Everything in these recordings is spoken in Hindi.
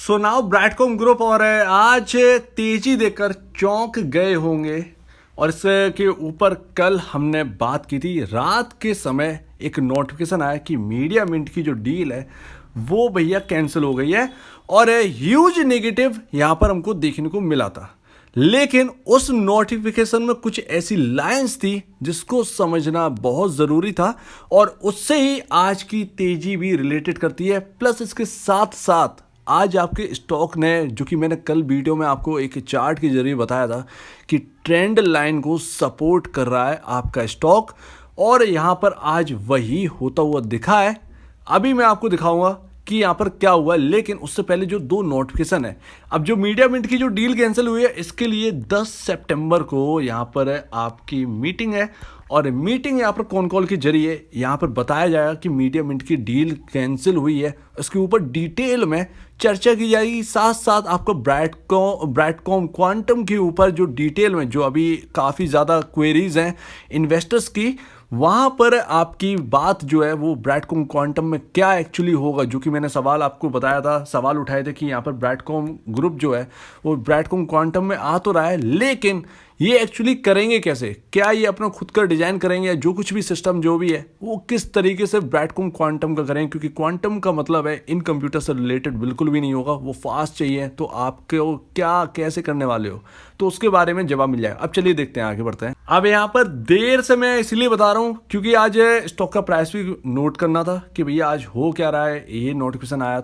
सो नाउ ब्रैडकॉम ग्रुप और आज तेजी देकर चौंक गए होंगे। और इसके ऊपर कल हमने बात की थी, रात के समय एक नोटिफिकेशन आया कि मीडिया मिंट की जो डील है वो भैया कैंसिल हो गई है और ह्यूज नेगेटिव यहाँ पर हमको देखने को मिला था। लेकिन उस नोटिफिकेशन में कुछ ऐसी लाइंस थी जिसको समझना बहुत ज़रूरी था और उससे ही आज की तेजी भी रिलेटेड करती है। प्लस इसके साथ साथ आज आपके स्टॉक ने, जो कि मैंने कल वीडियो में आपको एक चार्ट के जरिए बताया था कि ट्रेंड लाइन को सपोर्ट कर रहा है आपका स्टॉक, और यहाँ पर आज वही होता हुआ दिखा है। अभी मैं आपको दिखाऊंगा कि यहाँ पर क्या हुआ, लेकिन उससे पहले जो दो नोटिफिकेशन है, अब जो मीडिया मिंट की जो डील कैंसिल हुई है इसके लिए 10 सितंबर को यहाँ पर आपकी मीटिंग है। और मीटिंग यहाँ पर कॉन कॉल के जरिए यहाँ पर बताया जाएगा कि मीडिया मिंट की डील कैंसिल हुई है, उसके ऊपर डिटेल में चर्चा की जाएगी। साथ साथ आपको ब्रैडकॉम क्वांटम के ऊपर जो डिटेल में, जो अभी काफ़ी ज़्यादा क्वेरीज हैं इन्वेस्टर्स की, वहाँ पर आपकी बात जो है वो ब्रैडकॉम क्वांटम में क्या एक्चुअली होगा, जो कि मैंने सवाल आपको बताया था, सवाल उठाए थे कि यहाँ पर ब्रैडकॉम ग्रुप जो है वो ब्रैडकॉम क्वांटम में आ तो रहा है, लेकिन ये एक्चुअली करेंगे कैसे, क्या ये अपना खुद का डिजाइन करेंगे या जो कुछ भी सिस्टम जो भी है वो किस तरीके से ब्रैडकॉम क्वांटम का करेंगे, क्योंकि क्वांटम का मतलब है इन कंप्यूटर से रिलेटेड बिल्कुल भी नहीं होगा, वो फास्ट चाहिए। तो आपको क्या कैसे करने वाले हो, तो उसके बारे में जवाब मिल जाएगा। अब चलिए देखते हैं, आगे बढ़ते हैं। अब यहाँ पर देर से मैं इसलिए बता रहा हूँ क्योंकि आज स्टॉक का प्राइस भी नोट करना था कि भैया आज हो क्या रहा है, ये नोटिफिकेशन आया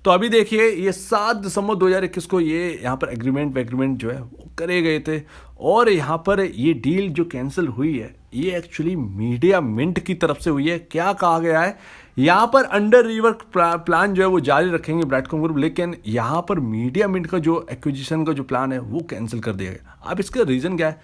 तो अभी देखिए ये 7 दिसंबर 2021 को ये यहाँ पर एग्रीमेंट जो है वो करे गए थे, और यहाँ पर ये डील जो कैंसिल हुई है ये एक्चुअली मीडिया मिंट की तरफ से हुई है। क्या कहा गया है, यहाँ पर अंडर रिवर्क प्लान जो है वो जारी रखेंगे ब्रैडकॉम ग्रुप, लेकिन यहाँ पर मीडिया मिंट का जो एक्विजिशन का जो प्लान है वो कैंसिल कर दिया गया। अब इसका रीज़न क्या है,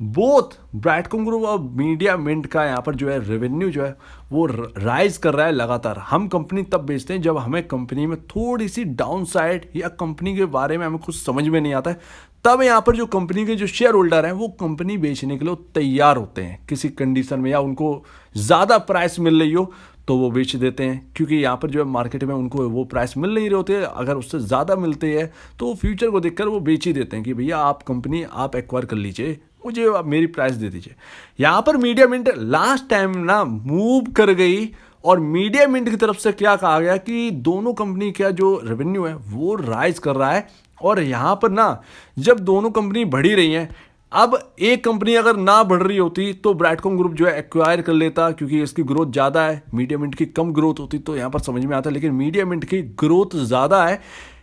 बोथ ब्रैडकॉम ग्रुप और मीडिया मिंट का यहाँ पर जो है रेवेन्यू जो है वो राइज कर रहा है लगातार। हम कंपनी तब बेचते हैं जब हमें कंपनी में थोड़ी सी डाउन साइड या कंपनी के बारे में हमें कुछ समझ में नहीं आता है, तब यहाँ पर जो कंपनी के जो शेयर होल्डर हैं वो कंपनी बेचने के लिए तैयार होते हैं किसी कंडीशन में, या उनको ज़्यादा प्राइस मिल रही हो तो वो बेच देते हैं, क्योंकि यहाँ पर जो है मार्केट में उनको वो प्राइस मिल नहीं रहे होते। अगर उससे ज़्यादा मिलते हैं तो फ्यूचर को देखकर वो बेच ही देते हैं कि भैया आप कंपनी आप एक्वायर कर लीजिए, मुझे आप मेरी प्राइस दे दीजिए। यहाँ पर मीडिया मिंट लास्ट टाइम ना मूव कर गई, और मीडिया मिंट की तरफ से क्या कहा गया कि दोनों कंपनी का जो रेवेन्यू है वो राइज कर रहा है। और यहाँ पर ना जब दोनों कंपनी बढ़ी रही हैं, अब एक कंपनी अगर ना बढ़ रही होती तो ब्रैडकॉम ग्रुप जो है एक्वायर कर लेता, क्योंकि इसकी ग्रोथ ज़्यादा है, मीडिया मिंट की कम ग्रोथ होती तो यहाँ पर समझ में आता, लेकिन मीडिया मिंट की ग्रोथ ज़्यादा है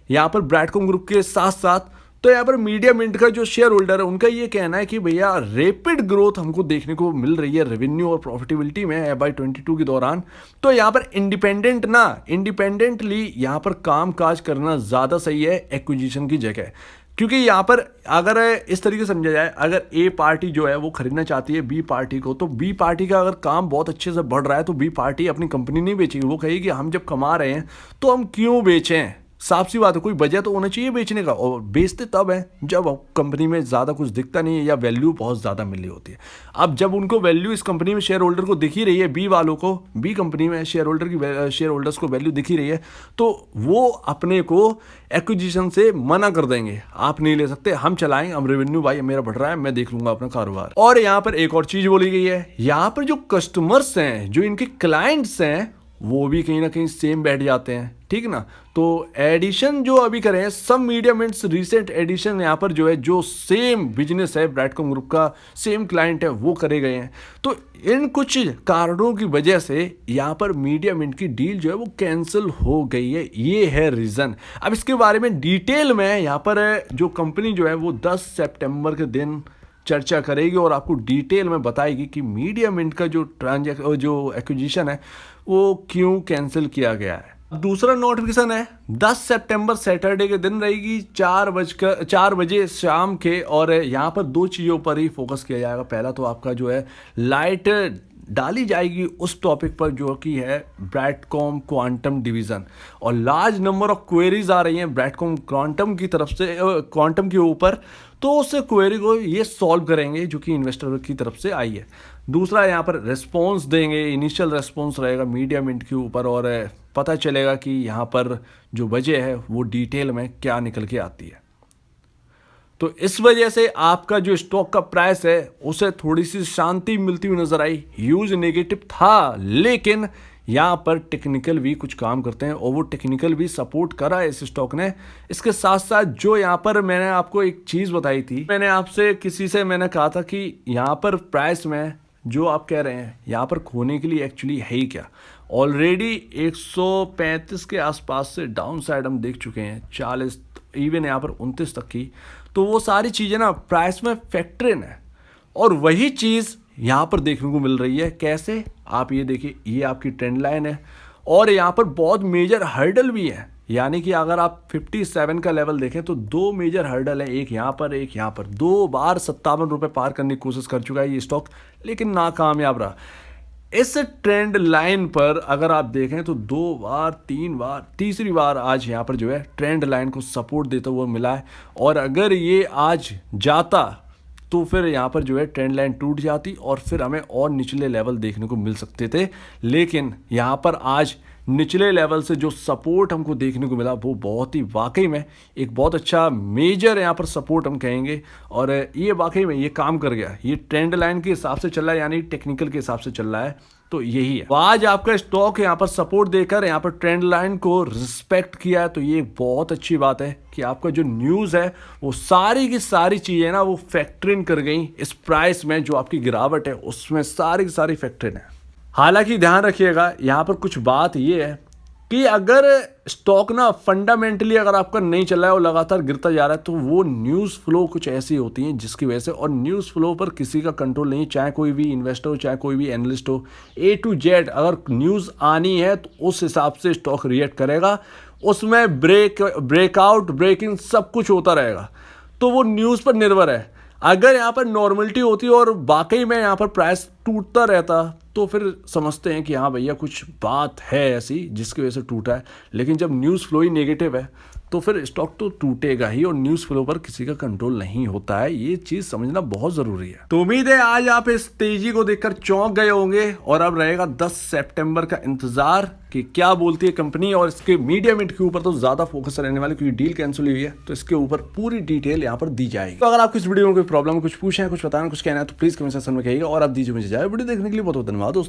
यहाँ पर ब्रैडकॉम ग्रुप के साथ साथ। तो यहाँ पर मीडिया मिंट का जो शेयर होल्डर है उनका ये कहना है कि भैया रैपिड ग्रोथ हमको देखने को मिल रही है रेवेन्यू और प्रॉफिटेबिलिटी में FY22 के दौरान। तो यहाँ पर इंडिपेंडेंटली यहाँ पर काम काज करना ज़्यादा सही है एक्विजिशन की जगह, क्योंकि यहाँ पर अगर इस तरीके से समझा जाए, अगर ए पार्टी जो है वो खरीदना चाहती है बी पार्टी को, तो बी पार्टी का अगर काम बहुत अच्छे से बढ़ रहा है तो बी पार्टी अपनी कंपनी नहीं बेचेगी, वो कहेगी हम जब कमा रहे हैं तो हम क्यों बेचें। साफ सी बात है, कोई वजह तो होना चाहिए बेचने का, और बेचते तब है जब कंपनी में ज़्यादा कुछ दिखता नहीं है या वैल्यू बहुत ज़्यादा मिल रही होती है। अब जब उनको वैल्यू इस कंपनी में शेयर होल्डर को दिख ही रही है, बी वालों को, बी कंपनी में शेयर होल्डर्स को वैल्यू दिख ही रही है, तो वो अपने को एक्विजिशन से मना कर देंगे, आप नहीं ले सकते, हम चलाएंगे, हम रेवेन्यू भाई मेरा बढ़ रहा है, मैं देख लूंगा अपना कारोबार। और यहाँ पर एक और चीज़ बोली गई है, यहाँ पर जो कस्टमर्स हैं, जो इनके क्लाइंट्स हैं, वो भी कहीं ना कहीं सेम बैठ जाते हैं, ठीक ना। तो एडिशन जो अभी करें, सब मीडिया मिंट्स रिसेंट एडिशन यहाँ पर जो है, जो सेम बिजनेस है ब्रैडकॉम ग्रुप का, सेम क्लाइंट है, वो करे गए हैं। तो इन कुछ कारणों की वजह से यहाँ पर मीडिया मिंट की डील जो है वो कैंसिल हो गई है, ये है रीज़न। अब इसके बारे में डिटेल में यहाँ पर जो कंपनी जो है वो 10 सितंबर के दिन चर्चा करेगी और आपको डिटेल में बताएगी कि मीडिया मिंट का जो जो एक्विजिशन है वो क्यों कैंसिल किया गया है। दूसरा नोटिफिकेशन है 10 सितंबर सैटरडे के दिन रहेगी 4 बजे शाम के, और यहाँ पर दो चीज़ों पर ही फोकस किया जाएगा। पहला तो आपका जो है लाइट डाली जाएगी उस टॉपिक पर जो कि है ब्रैडकॉम क्वांटम डिवीज़न, और लार्ज नंबर ऑफ क्वेरीज आ रही हैं ब्रैडकॉम क्वांटम की तरफ से, क्वांटम के ऊपर, तो उस क्वेरी को ये सॉल्व करेंगे जो कि इन्वेस्टर की तरफ से आई है। दूसरा यहाँ पर रिस्पॉन्स देंगे, इनिशियल रिस्पॉन्स रहेगा मीडिया मिंट के ऊपर, और पता चलेगा कि यहाँ पर जो वजह है वो डिटेल में क्या निकल के आती है। तो इस वजह से आपका जो स्टॉक का प्राइस है उसे थोड़ी सी शांति मिलती हुई नजर आई। ह्यूज नेगेटिव था, लेकिन यहाँ पर टेक्निकल भी कुछ काम करते हैं और वो टेक्निकल भी सपोर्ट करा है इस स्टॉक ने। इसके साथ साथ जो यहाँ पर मैंने आपको एक चीज़ बताई थी, मैंने आपसे किसी से मैंने कहा था कि यहाँ पर प्राइस में जो आप कह रहे हैं यहाँ पर खोने के लिए एक्चुअली है ही क्या। ऑलरेडी 135 के आसपास से डाउन साइड हम देख चुके हैं, 40 इवन यहाँ पर 29 तक की। तो वो सारी चीज़ें ना प्राइस में फैक्टर इन है और वही चीज़ यहाँ पर देखने को मिल रही है। कैसे, आप ये देखिए, ये आपकी ट्रेंड लाइन है और यहाँ पर बहुत मेजर हर्डल भी है। यानी कि अगर आप 57 का लेवल देखें तो 2 मेजर हर्डल है, एक यहाँ पर एक यहाँ पर। 2 बार 57 रुपये पार करने की कोशिश कर चुका है ये स्टॉक, लेकिन नाकामयाब रहा। इस ट्रेंड लाइन पर अगर आप देखें तो 2 बार 3 बार तीसरी बार आज यहाँ पर जो है ट्रेंड लाइन को सपोर्ट देता हुआ मिला है। और अगर ये आज जाता तो फिर यहाँ पर जो है ट्रेंड लाइन टूट जाती और फिर हमें और निचले लेवल देखने को मिल सकते थे। लेकिन यहाँ पर आज निचले लेवल से जो सपोर्ट हमको देखने को मिला वो बहुत ही वाकई में एक बहुत अच्छा मेजर यहाँ पर सपोर्ट हम कहेंगे। और ये वाकई में ये काम कर गया, ये ट्रेंड लाइन के हिसाब से चल रहा है, यानी टेक्निकल के हिसाब से चल रहा है। तो यही है, तो आज आपका स्टॉक यहाँ पर सपोर्ट देकर यहाँ पर ट्रेंड लाइन को रिस्पेक्ट किया है। तो ये बहुत अच्छी बात है कि आपका जो न्यूज़ है वो सारी की सारी चीज़ें ना वो फैक्टर इन कर गई इस प्राइस में। जो आपकी गिरावट है उसमें सारी की सारी फैक्टर इन है। हालांकि ध्यान रखिएगा, यहाँ पर कुछ बात ये है कि अगर स्टॉक ना फंडामेंटली अगर आपका नहीं चल रहा है और लगातार गिरता जा रहा है तो वो न्यूज़ फ्लो कुछ ऐसी होती हैं जिसकी वजह से, और न्यूज़ फ्लो पर किसी का कंट्रोल नहीं, चाहे कोई भी इन्वेस्टर हो चाहे कोई भी एनालिस्ट हो। A to Z अगर न्यूज़ आनी है तो उस हिसाब से स्टॉक रिएक्ट करेगा, उसमें ब्रेकआउट ब्रेकिंग सब कुछ होता रहेगा। तो वो न्यूज़ पर निर्भर है। अगर यहाँ पर नॉर्मलिटी होती और वाकई में यहाँ पर प्राइस टूटता रहता तो फिर समझते हैं कि हाँ भैया कुछ बात है ऐसी जिसकी वजह से टूटा है। लेकिन जब न्यूज़ फ्लो ही नेगेटिव है तो फिर स्टॉक तो टूटेगा ही, और न्यूज़ फ्लो पर किसी का कंट्रोल नहीं होता है। ये चीज़ समझना बहुत ज़रूरी है। तो उम्मीद है आज आप इस तेजी को देखकर चौंक गए होंगे और अब रहेगा 10 सितंबर का इंतजार कि क्या बोलती है कंपनी। और इसके मीडिया मिनट के ऊपर तो ज़्यादा फोकस रहने वाले, क्योंकि डील कैंसिल हुई है तो इसके ऊपर पूरी डिटेल यहाँ पर दी जाएगी। तो अगर आपको इस वीडियो में कोई प्रॉब्लम, कुछ पूछना है, कुछ बताना, कुछ कहना है तो प्लीज़ कमेंट सेक्शन में कहिएगा। और आप दीजिए मुझे जाए वीडियो देखने के लिए बहुत बहुत धन्यवाद दोस्तों।